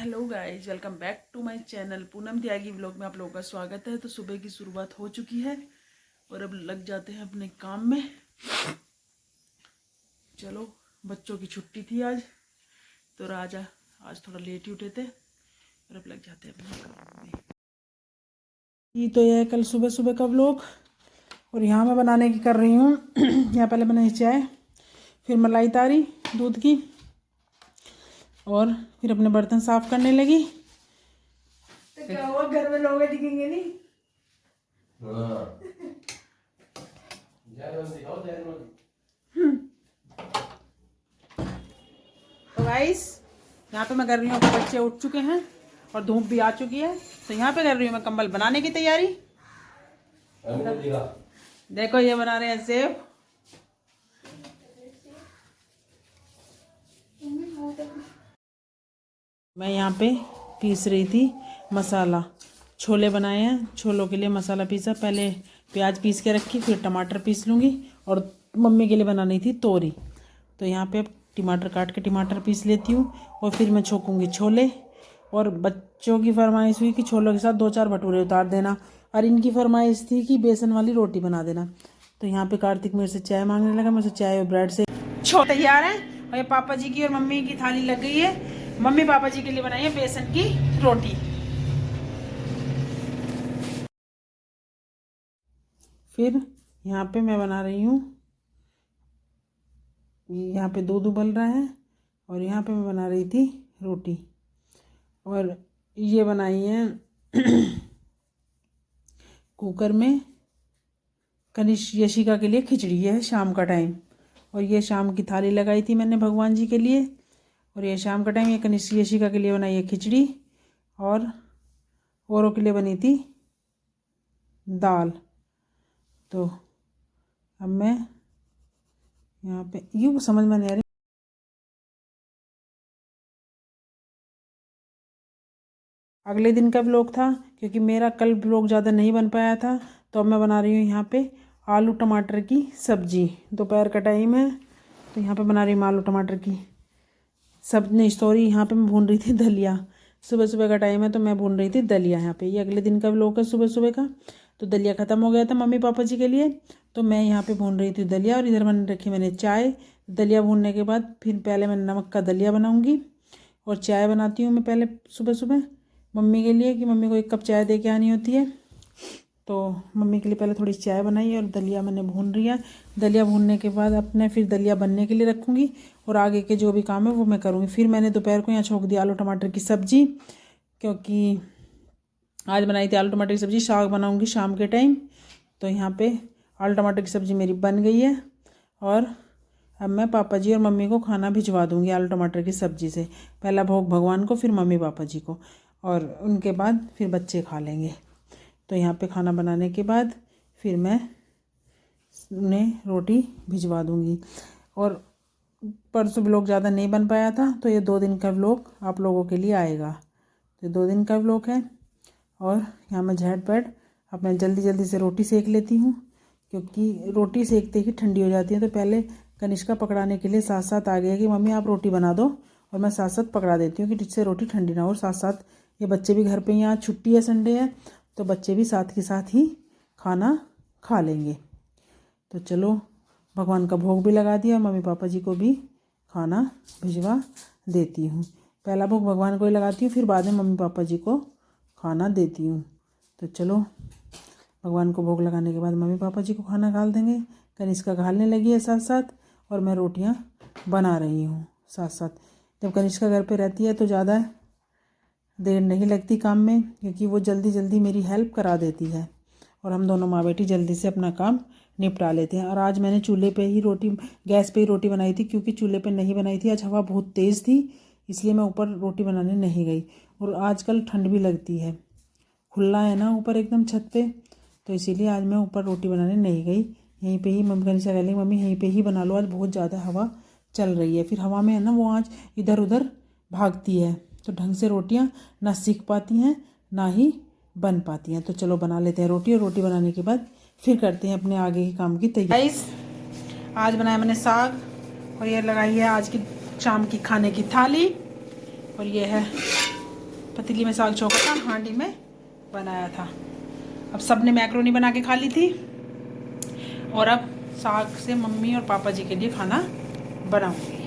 Hello guys, welcome back to my channel Poonam Tyagi vlog में आप लोगों का स्वागत है। तो सुबह की शुरुआत हो चुकी है और अब लग जाते हैं अपने काम में। चलो, बच्चों की छुट्टी थी आज, तो राजा आज थोड़ा लेट ही उठे थे और अब लग जाते हैं अपने काम में। ये तो यह कल सुबह सुबह का व्लॉग। और यहाँ मैं बनाने की कर रही हूँ यहाँ पहले बनाई चाय, फिर मलाई तारी दूध की, और फिर अपने बर्तन साफ करने लगी। तो क्या हुआ, घर में लोग दिखेंगे नहीं? तो गाइस, यहाँ पे मैं कर रही हूँ, बच्चे उठ चुके हैं और धूप भी आ चुकी है, तो यहाँ पे कर रही हूँ मैं कंबल बनाने की तैयारी। देखो, ये बना रहे हैं सेब। मैं यहाँ पे पीस रही थी मसाला, छोले बनाए हैं, छोलों के लिए मसाला पीसा। पहले प्याज पीस के रखी, फिर टमाटर पीस लूँगी, और मम्मी के लिए बनानी थी तोरी। तो यहाँ पे टमाटर काट के टमाटर पीस लेती हूँ, और फिर मैं छोकूँगी छोले। और बच्चों की फरमाइश हुई कि छोलों के साथ 2-4 भटूरे उतार देना, और इनकी फरमाइश थी कि बेसन वाली रोटी बना देना। तो यहाँ पे कार्तिक मेरे से चाय मांगने लगा, मुझे चाय और ब्रेड से छो तैयार है। और ये पापा जी की और मम्मी की थाली लग गई है। मम्मी पापा जी के लिए बनाई है बेसन की रोटी। फिर यहाँ पे मैं बना रही हूँ, यहाँ पे दूध उबल रहा है, और यहाँ पे मैं बना रही थी रोटी। और ये बनाई है कुकर में कनिष्क यशिका के लिए खिचड़ी है शाम का टाइम। और ये शाम की थाली लगाई थी मैंने भगवान जी के लिए, और ये शाम का टाइम ये कनिष्क यशिका के लिए बनाई है खिचड़ी, और औरों के लिए बनी थी दाल। तो अब मैं यहाँ पे यूँ समझ में नहीं आ रही। अगले दिन का ब्लॉग था, क्योंकि मेरा कल ब्लॉग ज़्यादा नहीं बन पाया था, तो अब मैं बना रही हूँ यहाँ पे आलू टमाटर की सब्जी। दोपहर का टाइम है, तो यहाँ पे बना रही हूँ आलू टमाटर की नहीं सॉरी, यहाँ पे मैं भून रही थी दलिया। सुबह सुबह का टाइम है, तो मैं भून रही थी दलिया। यहाँ पे ये अगले दिन का ब्लॉग है सुबह सुबह का। तो दलिया ख़त्म हो गया था मम्मी पापा जी के लिए, तो मैं यहाँ पे भून रही थी दलिया। और इधर मैंने रखी मैंने चाय। दलिया भूनने के बाद फिर पहले मैं नमक का दलिया बनाऊँगी, और चाय बनाती हूँ मैं पहले सुबह सुबह मम्मी के लिए, कि मम्मी को 1 कप चाय दे के आनी होती है। तो मम्मी के लिए पहले थोड़ी चाय बनाई, और दलिया मैंने भून रही है। दलिया भूनने के बाद अपने फिर दलिया बनने के लिए रखूँगी, और आगे के जो भी काम है वो मैं करूँगी। फिर मैंने दोपहर को यहाँ छोंक दिया आलू टमाटर की सब्ज़ी, क्योंकि आज बनाई थी आलू टमाटर की सब्ज़ी। साग बनाऊँगी शाम के टाइम। तो यहाँ पे आलू टमाटर की सब्ज़ी मेरी बन गई है, और अब मैं पापा जी और मम्मी को खाना भिजवा दूँगी आलू टमाटर की सब्ज़ी से। पहला भोग भगवान को, फिर मम्मी पापा जी को, और उनके बाद फिर बच्चे खा लेंगे। तो यहाँ पे खाना बनाने के बाद फिर मैं उन्हें रोटी भिजवा दूँगी। और परसों व्लॉग ज़्यादा नहीं बन पाया था, तो ये 2 दिन का व्लॉग आप लोगों के लिए आएगा। तो 2 दिन का व्लॉग है। और यहाँ मैं झटपट अब मैं जल्दी जल्दी से रोटी सेक लेती हूँ, क्योंकि रोटी सेकते ही ठंडी हो जाती है। तो पहले कनिष्का पकड़ाने के लिए साथ साथ आ गया कि मम्मी आप रोटी बना दो, और मैं साथ साथ पकड़ा देती हूँ कि जिससे रोटी ठंडी ना हो। साथ साथ ये बच्चे भी घर पे ही, आज छुट्टी है, संडे है, तो बच्चे भी साथ के साथ ही खाना खा लेंगे। तो चलो, भगवान का भोग भी लगा दिया, मम्मी पापा जी को भी खाना भिजवा देती हूँ। पहला भोग भगवान को ही लगाती हूँ, फिर बाद में मम्मी पापा जी को खाना देती हूँ। तो चलो, भगवान को भोग लगाने के बाद मम्मी पापा जी को खाना खा देंगे। कनिष्का घालने लगी है साथ साथ, और मैं रोटियाँ बना रही हूँ साथ साथ। जब कनिष्का घर पे रहती है तो ज़्यादा देर नहीं लगती काम में, क्योंकि वो जल्दी जल्दी मेरी हेल्प करा देती है, और हम दोनों माँ बेटी जल्दी से अपना काम निपटा लेते हैं। और आज मैंने चूल्हे पे ही रोटी, गैस पे ही रोटी बनाई थी, क्योंकि चूल्हे पे नहीं बनाई थी। आज हवा बहुत तेज़ थी, इसलिए मैं ऊपर रोटी बनाने नहीं गई। और आजकल ठंड भी लगती है, खुला है ना ऊपर एकदम छत पे, तो इसीलिए आज मैं ऊपर रोटी बनाने नहीं गई। यहीं पे ही मम्मी कनिष्का कह रही मम्मी यहीं पे ही बना लो, आज बहुत ज़्यादा हवा चल रही है। फिर हवा में है ना, वो आज इधर उधर भागती है, तो ढंग से रोटियाँ ना सीख पाती हैं ना ही बन पाती हैं। तो चलो बना लेते हैं रोटी, और रोटी बनाने के बाद फिर करते हैं अपने आगे के काम की तैयारी। आज बनाया मैंने साग, और ये लगाई है आज की शाम की खाने की थाली। और ये है पतीली में साग चौका था, हांडी में बनाया था। अब सब ने मैक्रोनी बना के खा ली थी और अब साग से मम्मी और पापा जी के लिए खाना बनाऊंगी।